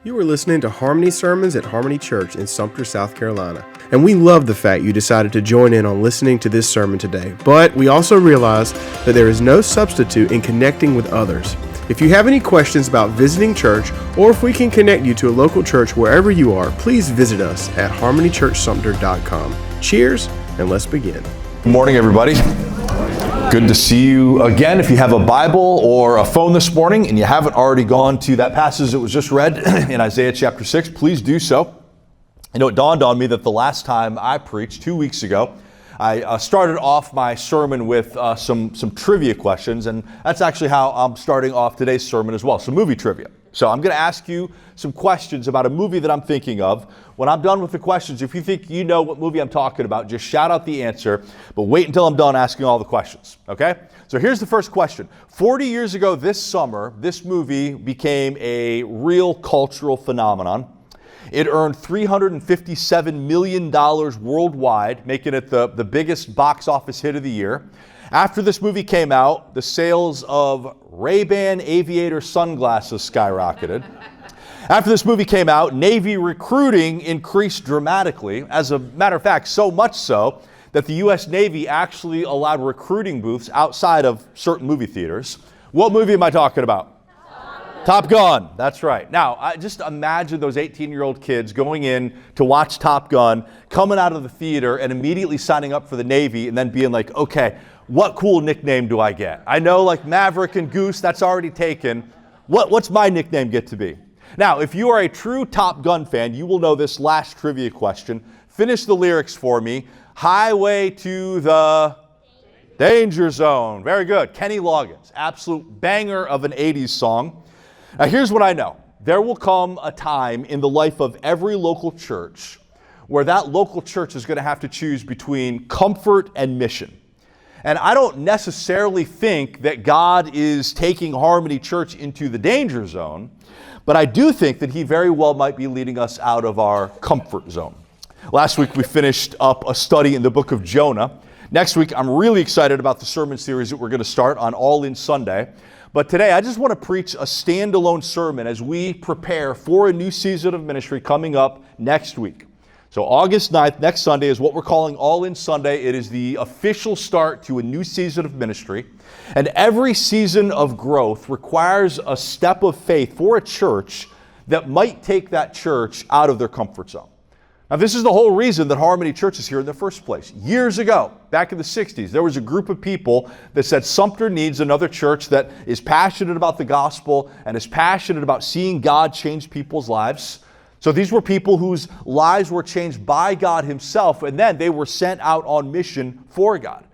You are listening to Harmony Sermons at Harmony Church in Sumter, South Carolina. And we love the fact you decided to join in on listening to this sermon today. But we also realize that there is no substitute in connecting with others. If you have any questions about visiting church, or if we can connect you to a local church wherever you are, please visit us at harmonychurchsumter.com. Cheers, and let's begin. Good morning, everybody. Good to see you again. If you have a Bible or a phone this morning and you haven't already gone to that passage that was just read in Isaiah chapter 6, please do so. You know, it dawned on me that the last time I preached, 2 weeks ago, I started off my sermon with some trivia questions, and that's actually how I'm starting off today's sermon as well, some movie trivia. So I'm going to ask you some questions about a movie that I'm thinking of. When I'm done with the questions, if you think you know what movie I'm talking about, just shout out the answer, but wait until I'm done asking all the questions, okay? So here's the first question. 40 years ago this summer, this movie became a real cultural phenomenon. It earned $357 million worldwide, making it the biggest box office hit of the year. After this movie came out, the sales of Ray-Ban aviator sunglasses skyrocketed. After this movie came out, Navy recruiting increased dramatically. As a matter of fact, so much so that the U.S. Navy actually allowed recruiting booths outside of certain movie theaters. What movie am I talking about? Top Gun, that's right. Now, I just imagine those 18-year-old kids going in to watch Top Gun, coming out of the theater and immediately signing up for the Navy and then being like, okay, what cool nickname do I get? I know like Maverick and Goose, that's already taken. What's my nickname get to be? Now, if you are a true Top Gun fan, you will know this last trivia question. Finish the lyrics for me. Highway to the Danger Zone. Very good. Kenny Loggins, absolute banger of an 80s song. Now, here's what I know. There will come a time in the life of every local church where that local church is going to have to choose between comfort and mission. And I don't necessarily think that God is taking Harmony Church into the danger zone, but I do think that he very well might be leading us out of our comfort zone. Last week we finished up a study in the book of Jonah. Next week I'm really excited about the sermon series that we're going to start on All In Sunday. But today, I just want to preach a standalone sermon as we prepare for a new season of ministry coming up next week. So August 9th, next Sunday, is what we're calling All In Sunday. It is the official start to a new season of ministry. And every season of growth requires a step of faith for a church that might take that church out of their comfort zone. Now, this is the whole reason that Harmony Church is here in the first place. Years ago, back in the 60s, there was a group of people that said Sumter needs another church that is passionate about the gospel and is passionate about seeing God change people's lives. So these were people whose lives were changed by God himself, and then they were sent out on mission for God.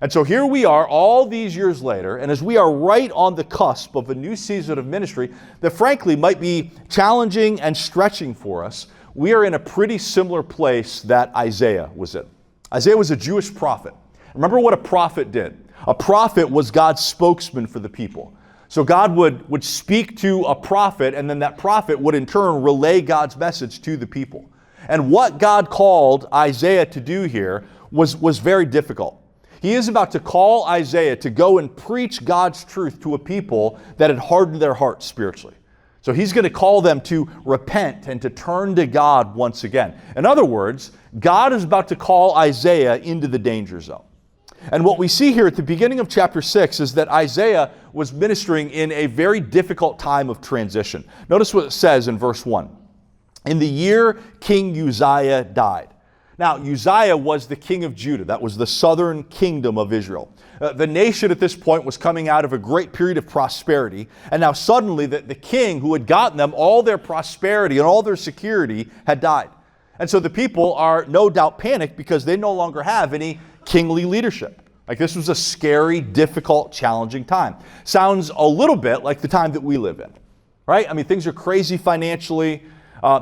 And so here we are all these years later, and as we are right on the cusp of a new season of ministry that frankly might be challenging and stretching for us, we are in a pretty similar place that Isaiah was in. Isaiah was a Jewish prophet. Remember what a prophet did. A prophet was God's spokesman for the people. So God would speak to a prophet, and then that prophet would in turn relay God's message to the people. And what God called Isaiah to do here was very difficult. He is about to call Isaiah to go and preach God's truth to a people that had hardened their hearts spiritually. So he's going to call them to repent and to turn to God once again. In other words, God is about to call Isaiah into the danger zone. And what we see here at the beginning of chapter 6 is that Isaiah was ministering in a very difficult time of transition. Notice what it says in verse 1. In the year King Uzziah died. Now, Uzziah was the king of Judah. That was the southern kingdom of Israel. The nation at this point was coming out of a great period of prosperity, and now suddenly the king who had gotten them all their prosperity and all their security had died. And so the people are no doubt panicked because they no longer have any kingly leadership. Like this was a scary, difficult, challenging time. Sounds a little bit like the time that we live in, right? I mean, things are crazy financially.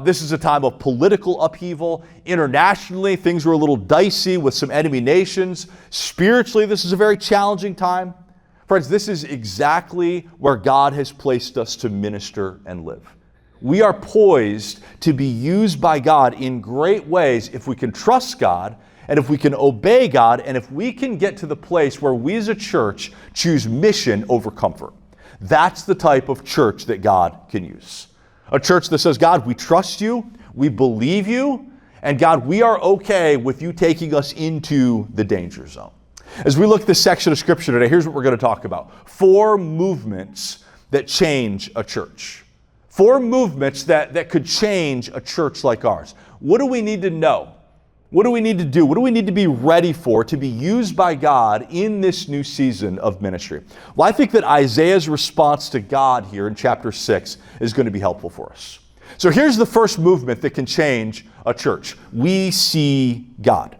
This is a time of political upheaval. Internationally, things were a little dicey with some enemy nations. Spiritually, this is a very challenging time. Friends, this is exactly where God has placed us to minister and live. We are poised to be used by God in great ways if we can trust God and if we can obey God and if we can get to the place where we as a church choose mission over comfort. That's the type of church that God can use. A church that says, God, we trust you, we believe you, and God, we are okay with you taking us into the danger zone. As we look at this section of Scripture today, here's what we're going to talk about. 4 movements that change a church. 4 movements that could change a church like ours. What do we need to know? What do we need to do? What do we need to be ready for to be used by God in this new season of ministry? Well, I think that Isaiah's response to God here in chapter 6 is going to be helpful for us. So here's the first movement that can change a church. We see God.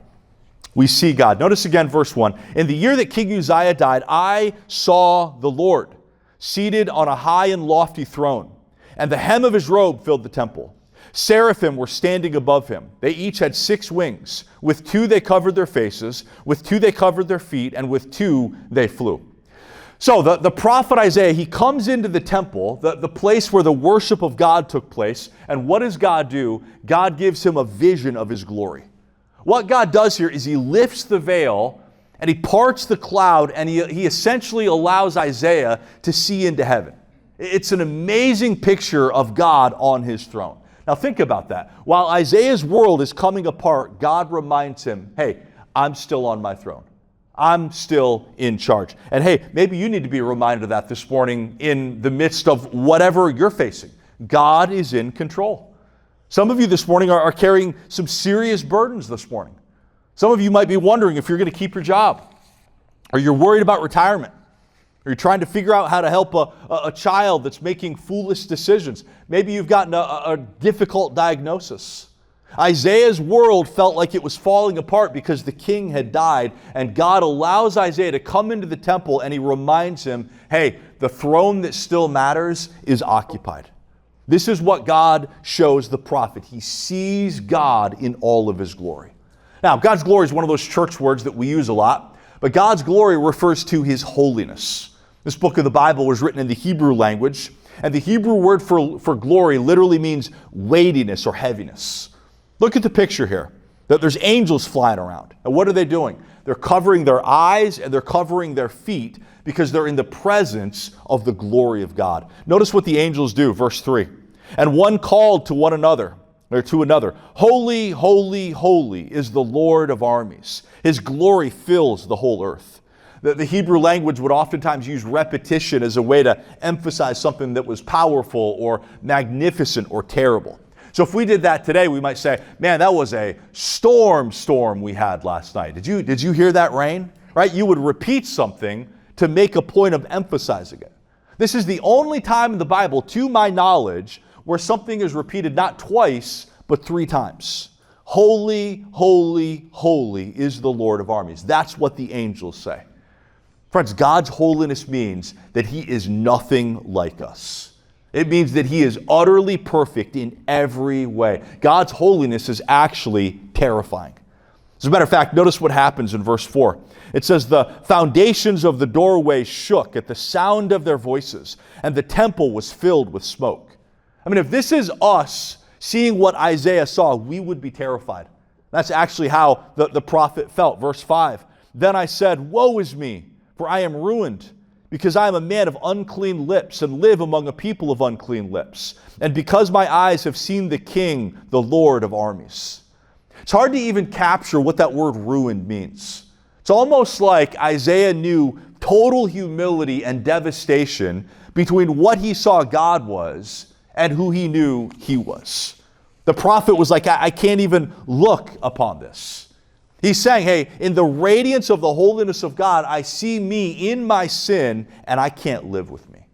We see God. Notice again verse 1. In the year that King Uzziah died, I saw the Lord seated on a high and lofty throne, and the hem of his robe filled the temple. Seraphim were standing above him. They each had 6 wings. With 2 they covered their faces, with 2 they covered their feet, and with 2 they flew. So the prophet Isaiah, he comes into the temple, the place where the worship of God took place, and what does God do? God gives him a vision of his glory. What God does here is he lifts the veil and he parts the cloud, and he essentially allows Isaiah to see into heaven. It's an amazing picture of God on his throne. Now think about that. While Isaiah's world is coming apart, God reminds him, hey, I'm still on my throne. I'm still in charge. And hey, maybe you need to be reminded of that this morning in the midst of whatever you're facing. God is in control. Some of you this morning are carrying some serious burdens this morning. Some of you might be wondering if you're going to keep your job, or you're worried about retirement, or you're trying to figure out how to help a child that's making foolish decisions. Maybe you've gotten a difficult diagnosis. Isaiah's world felt like it was falling apart because the king had died, and God allows Isaiah to come into the temple, and he reminds him, hey, the throne that still matters is occupied. This is what God shows the prophet. He sees God in all of his glory. Now, God's glory is one of those church words that we use a lot, but God's glory refers to his holiness. This book of the Bible was written in the Hebrew language, and the Hebrew word for glory literally means weightiness or heaviness. Look at the picture here. There's angels flying around. And what are they doing? They're covering their eyes and they're covering their feet because they're in the presence of the glory of God. Notice what the angels do, verse 3. And one called to one another, or to another, holy, holy, holy is the Lord of armies. His glory fills the whole earth. The Hebrew language would oftentimes use repetition as a way to emphasize something that was powerful or magnificent or terrible. So if we did that today, we might say, man, that was a storm we had last night. Did you hear that rain? Right? You would repeat something to make a point of emphasizing it. This is the only time in the Bible, to my knowledge, where something is repeated not twice, but 3 times. Holy, holy, holy is the Lord of armies. That's what the angels say. Friends, God's holiness means that he is nothing like us. It means that he is utterly perfect in every way. God's holiness is actually terrifying. As a matter of fact, notice what happens in verse 4. It says, the foundations of the doorway shook at the sound of their voices, and the temple was filled with smoke. I mean, if this is us seeing what Isaiah saw, we would be terrified. That's actually how the prophet felt. Verse 5, then I said, woe is me, for I am ruined, because I am a man of unclean lips and live among a people of unclean lips, and because my eyes have seen the King, the Lord of armies. It's hard to even capture what that word ruined means. It's almost like Isaiah knew total humility and devastation between what he saw God was and who he knew he was. The prophet was like, I can't even look upon this. He's saying, hey, in the radiance of the holiness of God, I see me in my sin, and I can't live with me.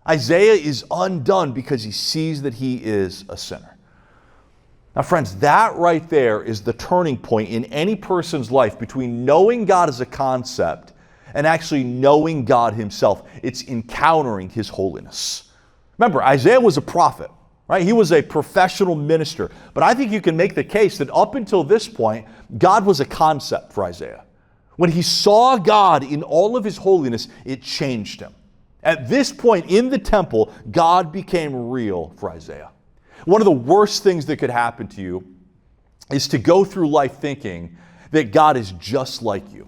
Isaiah is undone because he sees that he is a sinner. Now, friends, that right there is the turning point in any person's life between knowing God as a concept and actually knowing God himself. It's encountering his holiness. Remember, Isaiah was a prophet. Right? He was a professional minister. But I think you can make the case that up until this point, God was a concept for Isaiah. When he saw God in all of his holiness, it changed him. At this point in the temple, God became real for Isaiah. One of the worst things that could happen to you is to go through life thinking that God is just like you.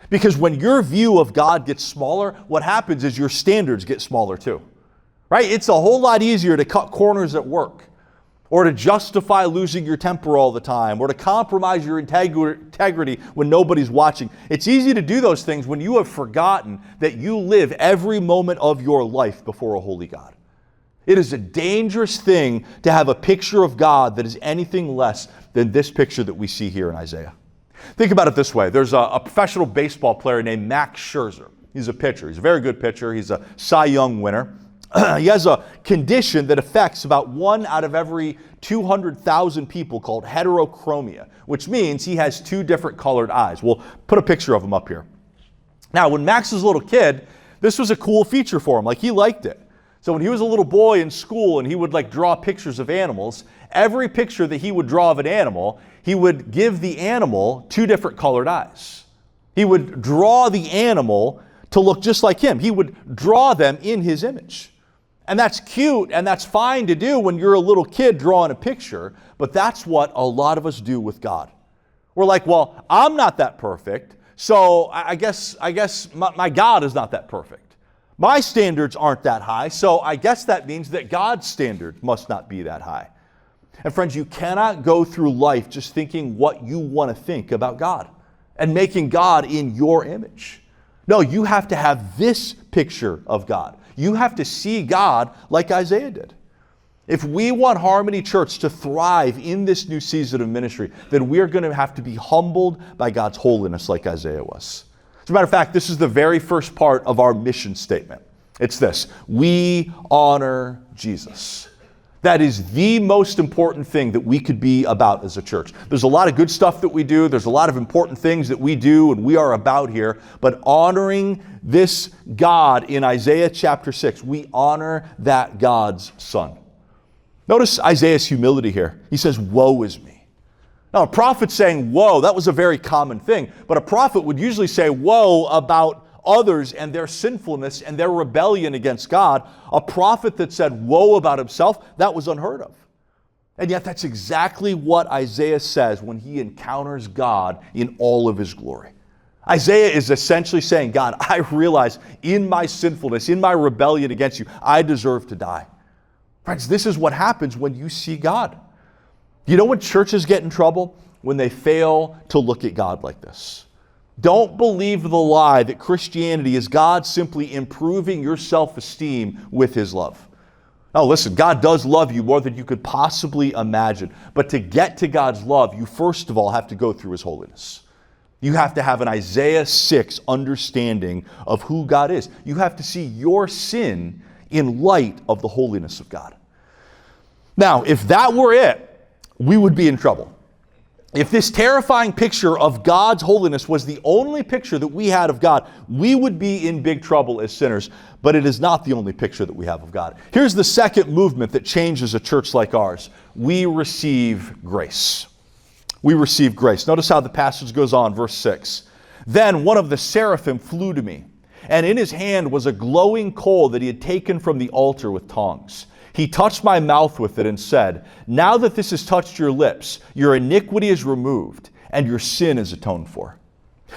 Because when your view of God gets smaller, what happens is your standards get smaller too. right? It's a whole lot easier to cut corners at work, or to justify losing your temper all the time, or to compromise your integrity when nobody's watching. It's easy to do those things when you have forgotten that you live every moment of your life before a holy God. It is a dangerous thing to have a picture of God that is anything less than this picture that we see here in Isaiah. Think about it this way. There's a professional baseball player named Max Scherzer. He's a pitcher. He's a very good pitcher. He's a Cy Young winner. He has a condition that affects about 1 out of every 200,000 people called heterochromia, which means he has 2 different colored eyes. We'll put a picture of him up here. Now, when Max was a little kid, this was a cool feature for him. Like, he liked it. So when he was a little boy in school and he would draw pictures of animals, every picture that he would draw of an animal, he would give the animal 2 different colored eyes. He would draw the animal to look just like him. He would draw them in his image. And that's cute and that's fine to do when you're a little kid drawing a picture, but that's what a lot of us do with God. We're like, well, I'm not that perfect, so I guess my God is not that perfect. My standards aren't that high, so I guess that means that God's standard must not be that high. And friends, you cannot go through life just thinking what you want to think about God and making God in your image. No, you have to have this picture of God. You have to see God like Isaiah did. If we want Harmony Church to thrive in this new season of ministry, then we're going to have to be humbled by God's holiness like Isaiah was. As a matter of fact, this is the very first part of our mission statement. It's this: we honor Jesus. That is the most important thing that we could be about as a church. There's a lot of good stuff that we do. There's a lot of important things that we do and we are about here. But honoring this God in Isaiah chapter 6, we honor that God's Son. Notice Isaiah's humility here. He says, woe is me. Now, a prophet saying woe, that was a very common thing. But a prophet would usually say woe about others and their sinfulness and their rebellion against God. A prophet that said woe about himself, that was unheard of. And yet that's exactly what Isaiah says when he encounters God in all of his glory. Isaiah is essentially saying, God, I realize in my sinfulness, in my rebellion against you, I deserve to die. Friends, this is what happens when you see God. You know when churches get in trouble? When they fail to look at God like this. Don't believe the lie that Christianity is God simply improving your self-esteem with his love. Now listen, God does love you more than you could possibly imagine. But to get to God's love, you first of all have to go through his holiness. You have to have an Isaiah 6 understanding of who God is. You have to see your sin in light of the holiness of God. Now, if that were it, we would be in trouble. If this terrifying picture of God's holiness was the only picture that we had of God, we would be in big trouble as sinners. But it is not the only picture that we have of God. Here's the second movement that changes a church like ours. We receive grace. We receive grace. Notice how the passage goes on, verse 6. Then one of the seraphim flew to me, and in his hand was a glowing coal that he had taken from the altar with tongs. He touched my mouth with it and said, now that this has touched your lips, your iniquity is removed and your sin is atoned for.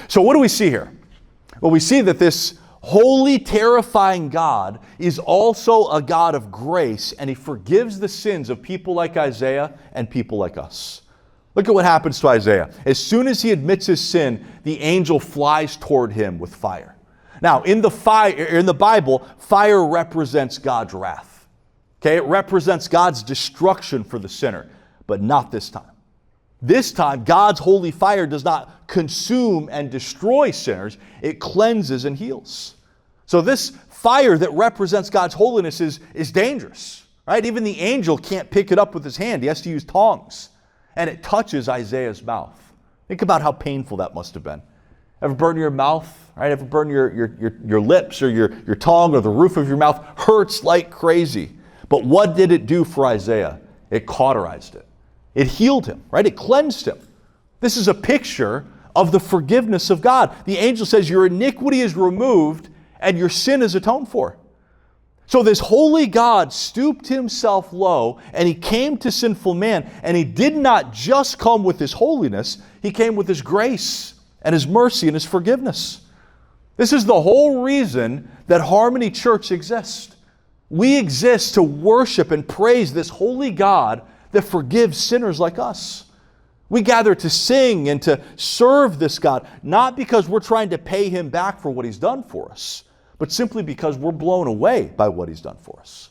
So what do we see here? Well, we see that this holy, terrifying God is also a God of grace, and he forgives the sins of people like Isaiah and people like us. Look at what happens to Isaiah. As soon as he admits his sin, the angel flies toward him with fire. Now, in the Bible, fire represents God's wrath. Okay, it represents God's destruction for the sinner, but not this time. This time, God's holy fire does not consume and destroy sinners. It cleanses and heals. So this fire that represents God's holiness is dangerous, right? Even the angel can't pick it up with his hand. He has to use tongs. And it touches Isaiah's mouth. Think about how painful that must have been. Ever burn your mouth, right? Ever burn your lips or your tongue or the roof of your mouth? Hurts like crazy. But what did it do for Isaiah? It cauterized it. It healed him, right? It cleansed him. This is a picture of the forgiveness of God. The angel says your iniquity is removed and your sin is atoned for. So this holy God stooped himself low and he came to sinful man, and he did not just come with his holiness, he came with his grace and his mercy and his forgiveness. This is the whole reason that Harmony Church exists. We exist to worship and praise this holy God that forgives sinners like us. We gather to sing and to serve this God, not because we're trying to pay him back for what he's done for us, but simply because we're blown away by what he's done for us.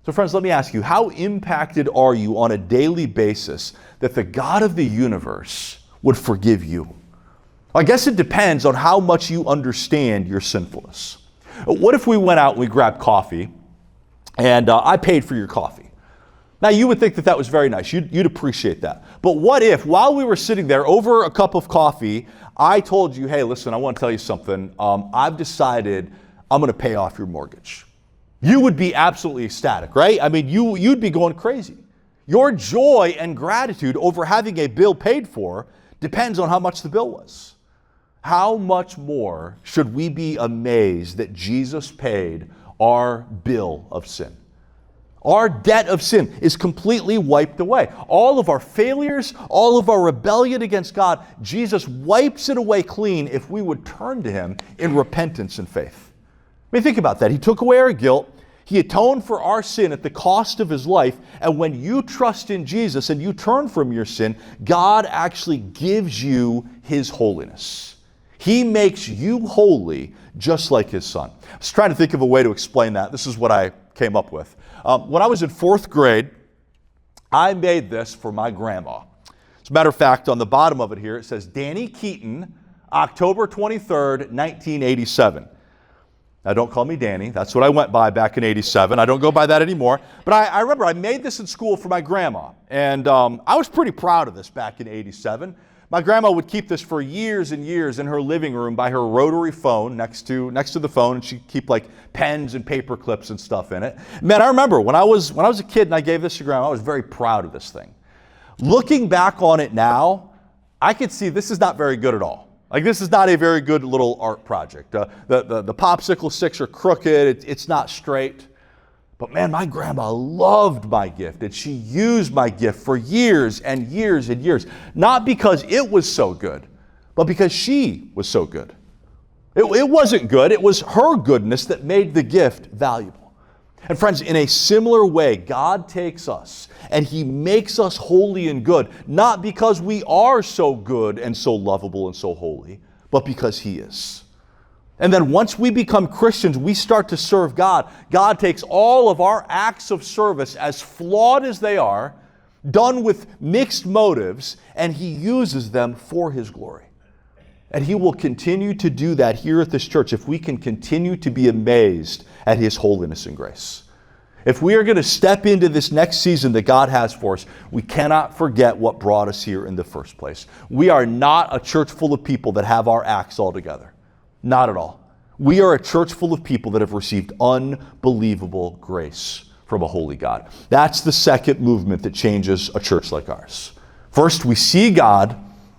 So friends, let me ask you, how impacted are you on a daily basis that the God of the universe would forgive you? I guess it depends on how much you understand your sinfulness. What if we went out and we grabbed coffee, and I paid for your coffee? Now, you would think that that was very nice. You'd appreciate that. But what if, while we were sitting there over a cup of coffee, I told you, hey, listen, I want to tell you something. I've decided I'm going to pay off your mortgage. You would be absolutely ecstatic, right? I mean, you'd be going crazy. Your joy and gratitude over having a bill paid for depends on how much the bill was. How much more should we be amazed that Jesus paid our bill of sin? Our debt of sin is completely wiped away. All of our failures, all of our rebellion against God, Jesus wipes it away clean if we would turn to him in repentance and faith. I mean, think about that. He took away our guilt. He atoned for our sin at the cost of his life. And when you trust in Jesus and you turn from your sin, God actually gives you his holiness. He makes you holy just like his son. I was trying to think of a way to explain that. This is what I came up with. When I was in 4th grade, I made this for my grandma. As a matter of fact, on the bottom of it here, it says, Danny Keaton, October 23rd, 1987. Now, don't call me Danny. That's what I went by back in 87. I don't go by that anymore. But I remember I made this in school for my grandma. And I was pretty proud of this back in 87. My grandma would keep this for years and years in her living room by her rotary phone next to the phone, and she'd keep like pens and paper clips and stuff in it. Man, I remember when I was a kid and I gave this to grandma, I was very proud of this thing. Looking back on it now, I could see this is not very good at all. Like, this is not a very good little art project. The popsicle sticks are crooked. It's not straight. But man, my grandma loved my gift, and she used my gift for years and years and years. Not because it was so good, but because she was so good. It wasn't good. It was her goodness that made the gift valuable. And friends, in a similar way, God takes us and he makes us holy and good, not because we are so good and so lovable and so holy, but because he is. And then once we become Christians, we start to serve God. God takes all of our acts of service, as flawed as they are, done with mixed motives, and he uses them for his glory. And he will continue to do that here at this church if we can continue to be amazed at his holiness and grace. If we are going to step into this next season that God has for us, we cannot forget what brought us here in the first place. We are not a church full of people that have our acts all together. Not at all. We are a church full of people that have received unbelievable grace from a holy God. That's the second movement that changes a church like ours. First, we see God,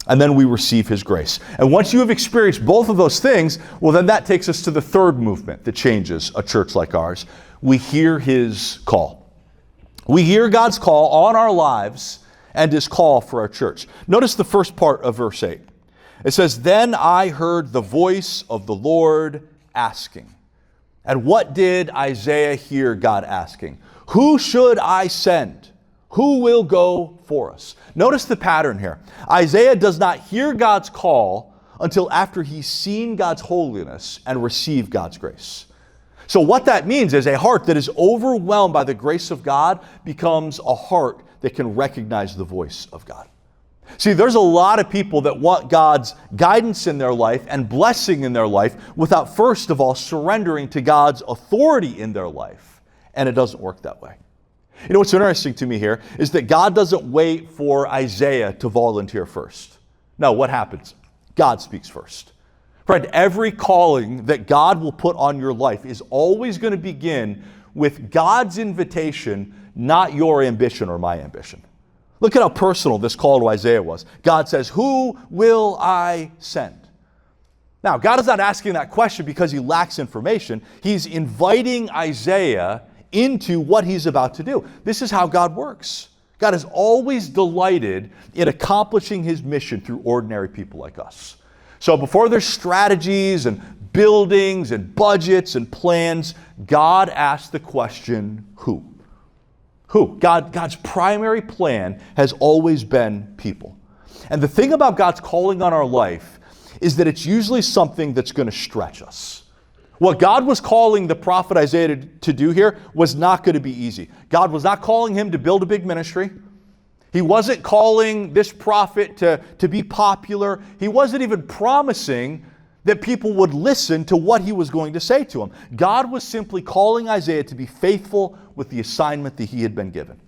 and then we receive his grace. And once you have experienced both of those things, well, then that takes us to the third movement that changes a church like ours. We hear his call. We hear God's call on our lives and his call for our church. Notice the first part of verse 8. It says, "Then I heard the voice of the Lord asking." And what did Isaiah hear God asking? Who should I send? Who will go for us? Notice the pattern here. Isaiah does not hear God's call until after he's seen God's holiness and received God's grace. So what that means is a heart that is overwhelmed by the grace of God becomes a heart that can recognize the voice of God. See, there's a lot of people that want God's guidance in their life and blessing in their life without first of all surrendering to God's authority in their life. And it doesn't work that way. You know what's interesting to me here is that God doesn't wait for Isaiah to volunteer first. No, what happens? God speaks first. Friend, every calling that God will put on your life is always going to begin with God's invitation, not your ambition or my ambition. Look at how personal this call to Isaiah was. God says, "Who will I send?" Now, God is not asking that question because he lacks information. He's inviting Isaiah into what he's about to do. This is how God works. God is always delighted in accomplishing his mission through ordinary people like us. So before there's strategies and buildings and budgets and plans, God asked the question, who? Who? God's primary plan has always been people. And the thing about God's calling on our life is that it's usually something that's going to stretch us. What God was calling the prophet Isaiah to do here was not going to be easy. God was not calling him to build a big ministry. He wasn't calling this prophet to be popular. He wasn't even promising that people would listen to what he was going to say to them. God was simply calling Isaiah to be faithful with the assignment that he had been given.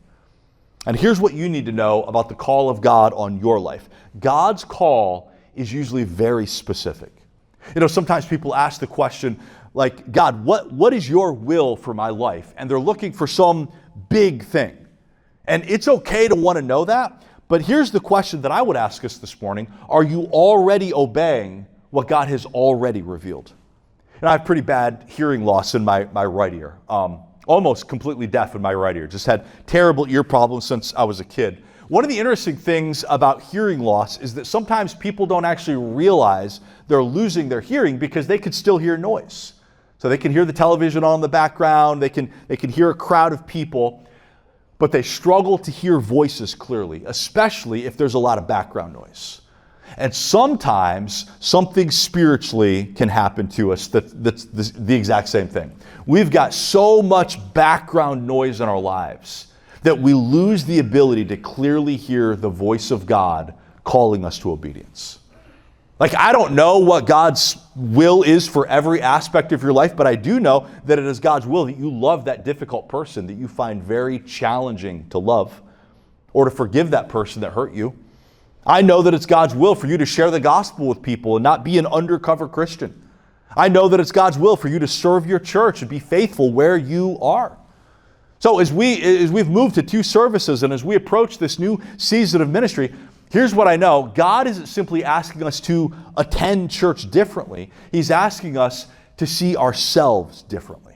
And here's what you need to know about the call of God on your life. God's call is usually very specific. You know, sometimes people ask the question, like, God, what is your will for my life? And they're looking for some big thing. And it's okay to want to know that, but here's the question that I would ask us this morning. Are you already obeying what God has already revealed? And I have pretty bad hearing loss in my right ear. Almost completely deaf in my right ear. Just had terrible ear problems since I was a kid. One of the interesting things about hearing loss is that sometimes people don't actually realize they're losing their hearing because they could still hear noise. So they can hear the television on in the background, they can hear a crowd of people, but they struggle to hear voices clearly, especially if there's a lot of background noise. And sometimes something spiritually can happen to us that's the exact same thing. We've got so much background noise in our lives that we lose the ability to clearly hear the voice of God calling us to obedience. Like, I don't know what God's will is for every aspect of your life, but I do know that it is God's will that you love that difficult person that you find very challenging to love, or to forgive that person that hurt you. I know that it's God's will for you to share the gospel with people and not be an undercover Christian. I know that it's God's will for you to serve your church and be faithful where you are. So as we've moved to 2 services and as we approach this new season of ministry, here's what I know. God isn't simply asking us to attend church differently. He's asking us to see ourselves differently.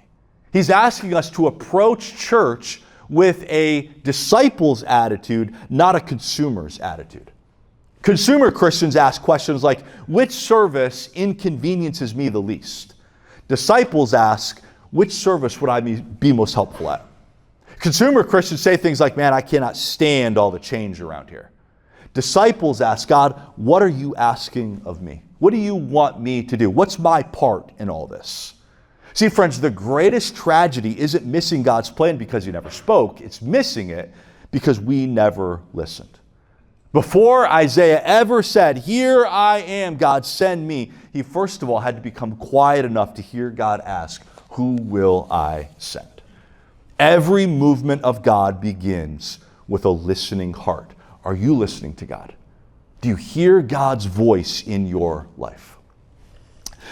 He's asking us to approach church with a disciple's attitude, not a consumer's attitude. Consumer Christians ask questions like, which service inconveniences me the least? Disciples ask, which service would I be most helpful at? Consumer Christians say things like, man, I cannot stand all the change around here. Disciples ask, God, what are you asking of me? What do you want me to do? What's my part in all this? See, friends, the greatest tragedy isn't missing God's plan because he never spoke. It's missing it because we never listened. Before Isaiah ever said, here I am, God, send me, he first of all had to become quiet enough to hear God ask, who will I send? Every movement of God begins with a listening heart. Are you listening to God? Do you hear God's voice in your life?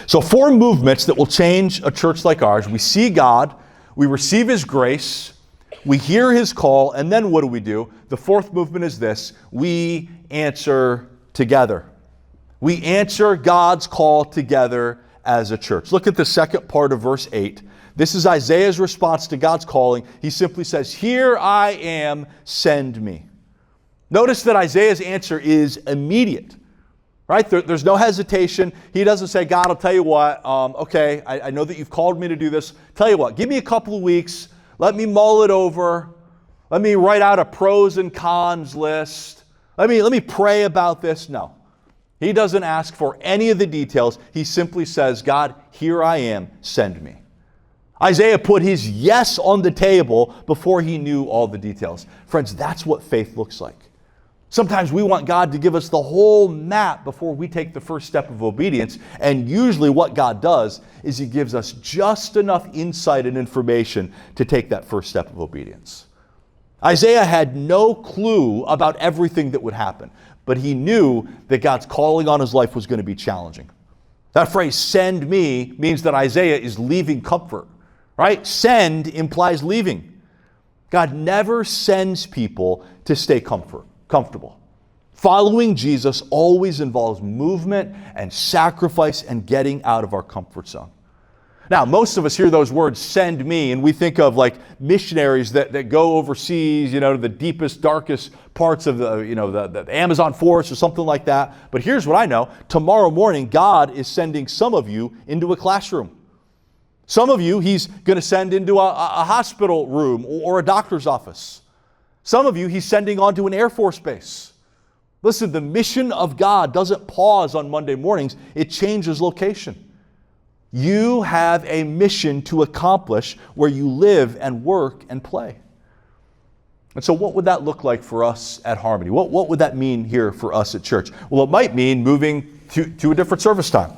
So 4 movements that will change a church like ours. We see God, we receive his grace, we hear his call, and then what do? The 4th movement is this: we answer together. We answer God's call together as a church. Look at the second part of verse 8. This is Isaiah's response to God's calling. He simply says, here I am, send me. Notice that Isaiah's answer is immediate, right? There's no hesitation. He doesn't say, God, I'll tell you what, okay, I know that you've called me to do this. Tell you what, give me a couple of weeks. Let me mull it over. Let me write out a pros and cons list. Let me pray about this. No. He doesn't ask for any of the details. He simply says, God, here I am, send me. Isaiah put his yes on the table before he knew all the details. Friends, that's what faith looks like. Sometimes we want God to give us the whole map before we take the first step of obedience. And usually what God does is he gives us just enough insight and information to take that first step of obedience. Isaiah had no clue about everything that would happen, but he knew that God's calling on his life was going to be challenging. That phrase, send me, means that Isaiah is leaving comfort, right? Send implies leaving. God never sends people to stay comfortable. Following Jesus always involves movement and sacrifice and getting out of our comfort zone. Now, most of us hear those words, send me, and we think of like missionaries that go overseas, to the deepest, darkest parts of the Amazon forest or something like that. But here's what I know. Tomorrow morning, God is sending some of you into a classroom. Some of you, He's going to send into a hospital room or a doctor's office. Some of you, He's sending onto an Air Force base. Listen, the mission of God doesn't pause on Monday mornings. It changes location. You have a mission to accomplish where you live and work and play. And so what would that look like for us at Harmony? What would that mean here for us at church? Well, it might mean moving to a different service time,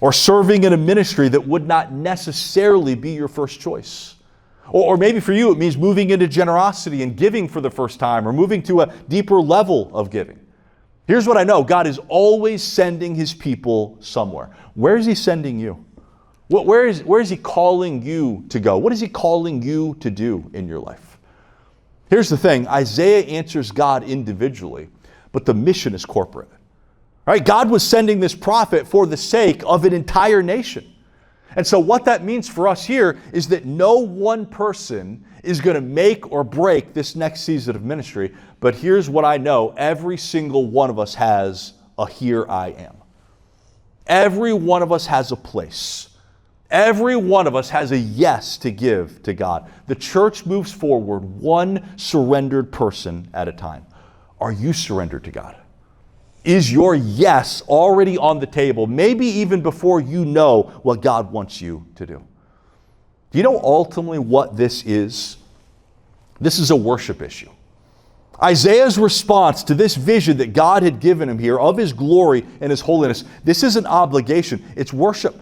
or serving in a ministry that would not necessarily be your first choice. Or maybe for you, it means moving into generosity and giving for the first time, or moving to a deeper level of giving. Here's what I know. God is always sending His people somewhere. Where is He sending you? Where is He calling you to go? What is He calling you to do in your life? Here's the thing. Isaiah answers God individually, but the mission is corporate. Right? God was sending this prophet for the sake of an entire nation. And so what that means for us here is that no one person is going to make or break this next season of ministry. But here's what I know. Every single one of us has a here I am. Every one of us has a place. Every one of us has a yes to give to God. The church moves forward one surrendered person at a time. Are you surrendered to God? Is your yes already on the table, maybe even before you know what God wants you to do? Do you know ultimately what this is? This is a worship issue. Isaiah's response to this vision that God had given him here of His glory and His holiness, this is an obligation. It's worship.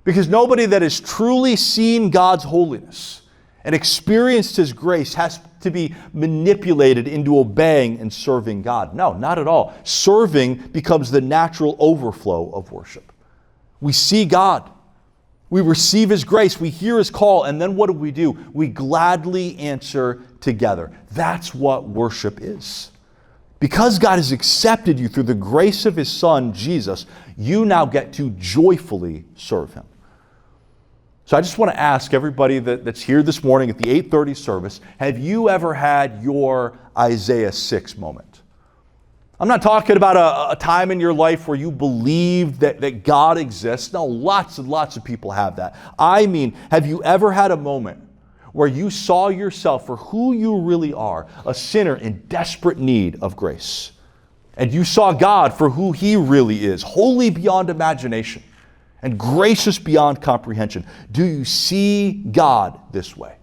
Because nobody that has truly seen God's holiness and experienced His grace has to be manipulated into obeying and serving God. No, not at all. Serving becomes the natural overflow of worship. We see God. We receive His grace. We hear His call. And then what do? We gladly answer together. That's what worship is. Because God has accepted you through the grace of His Son, Jesus, you now get to joyfully serve Him. So I just want to ask everybody that's here this morning at the 8:30 service, have you ever had your Isaiah 6 moment? I'm not talking about a time in your life where you believed that God exists. No, lots and lots of people have that. I mean, have you ever had a moment where you saw yourself for who you really are, a sinner in desperate need of grace, and you saw God for who He really is, holy beyond imagination, and gracious beyond comprehension? Do you see God this way?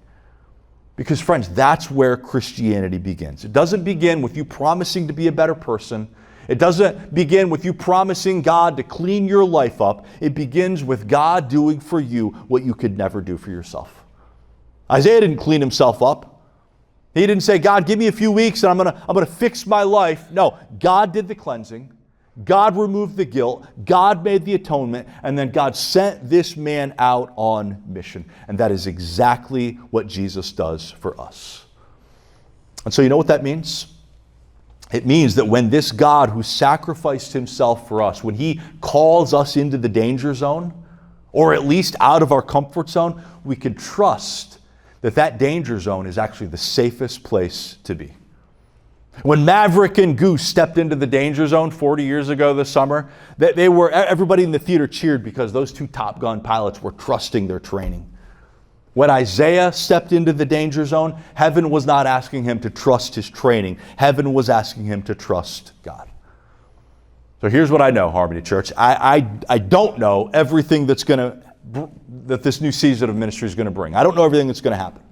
Because friends, that's where Christianity begins. It doesn't begin with you promising to be a better person. It doesn't begin with you promising God to clean your life up. It begins with God doing for you what you could never do for yourself. Isaiah didn't clean himself up. He didn't say, God, give me a few weeks and I'm gonna fix my life. No, God did the cleansing. God removed the guilt, God made the atonement, and then God sent this man out on mission. And that is exactly what Jesus does for us. And so you know what that means? It means that when this God who sacrificed Himself for us, when He calls us into the danger zone, or at least out of our comfort zone, we can trust that danger zone is actually the safest place to be. When Maverick and Goose stepped into the danger zone 40 years ago this summer, everybody in the theater cheered because those two Top Gun pilots were trusting their training. When Isaiah stepped into the danger zone, heaven was not asking him to trust his training. Heaven was asking him to trust God. So here's what I know, Harmony Church. I don't know everything that this new season of ministry is going to bring. I don't know everything that's going to happen.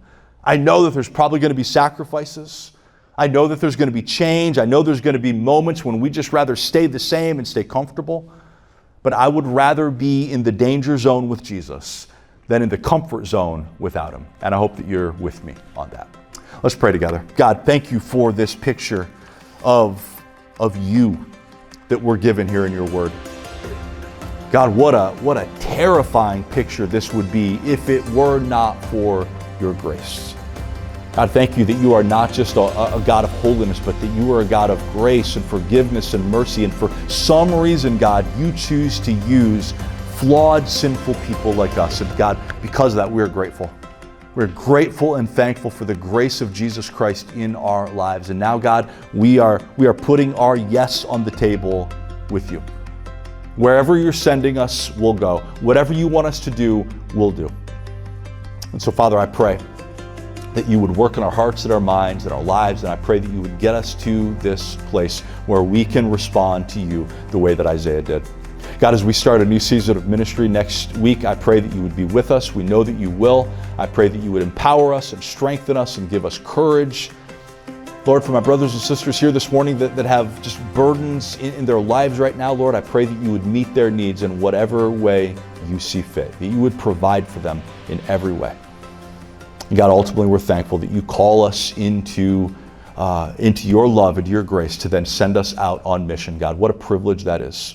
I know that there's probably going to be sacrifices. I know that there's going to be change. I know there's going to be moments when we just rather stay the same and stay comfortable. But I would rather be in the danger zone with Jesus than in the comfort zone without Him. And I hope that you're with me on that. Let's pray together. God, thank You for this picture of You that we're given here in Your Word. God, what a terrifying picture this would be if it were not for Your grace. God, thank You that You are not just a God of holiness, but that You are a God of grace and forgiveness and mercy. And for some reason, God, You choose to use flawed, sinful people like us. And God, because of that, we're grateful. We're grateful and thankful for the grace of Jesus Christ in our lives. And now, God, we are putting our yes on the table with you. Wherever you're sending us, we'll go. Whatever you want us to do, we'll do. And so, Father, I pray that you would work in our hearts and our minds and our lives, and I pray that you would get us to this place where we can respond to you the way that Isaiah did. God, as we start a new season of ministry next week, I pray that you would be with us. We know that you will. I pray that you would empower us and strengthen us and give us courage. Lord, for my brothers and sisters here this morning that have just burdens in their lives right now, Lord, I pray that you would meet their needs in whatever way you see fit, that you would provide for them in every way. And God, ultimately, we're thankful that you call us into your love and your grace to then send us out on mission. God, what a privilege that is.